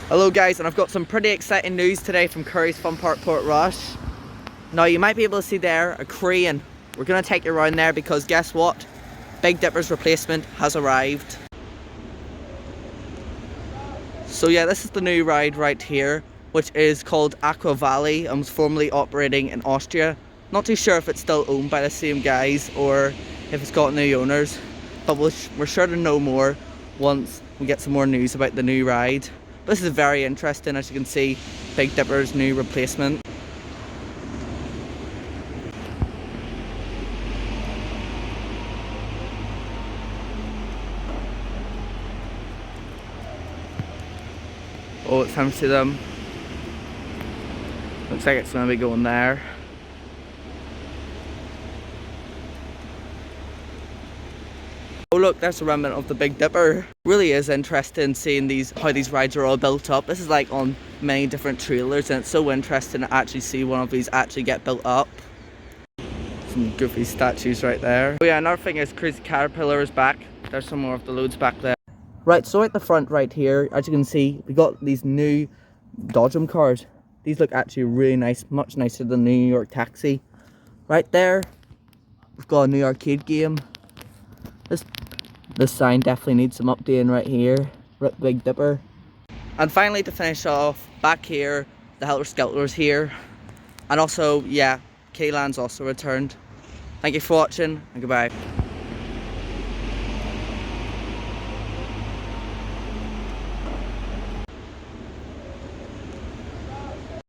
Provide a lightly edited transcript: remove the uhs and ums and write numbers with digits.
Hello guys, and I've got some pretty exciting news today from Curry's Fun Park Portrush. Now you might be able to see there a crane. We're going to take you around there because guess what? Big Dipper's replacement has arrived. So yeah, this is the new ride right here, which is called Aqua Valley and was formerly operating in Austria. Not too sure if it's still owned by the same guys or if it's got new owners, but we're sure to know more once we get some more news about the new ride. This is very interesting, as you can see, Big Dipper's new replacement. Oh, it's time to see them. Looks like it's going to be going there. Oh look, there's a remnant of the Big Dipper. Really is interesting seeing how these rides are all built up. This is like on many different trailers and it's so interesting to actually see one of these actually get built up. Some goofy statues right there. Oh yeah, another thing is Crazy Caterpillar is back. There's some more of the loads back there. Right, so at the front right here, as you can see, we got these new Dodgem cars. These look actually really nice, much nicer than the New York Taxi. Right there, we've got a new arcade game. This sign definitely needs some updating right here. Rip Big Dipper. And finally, to finish off, back here, the Helter Skelter's here. And also, yeah, K-Land's also returned. Thank you for watching, and goodbye.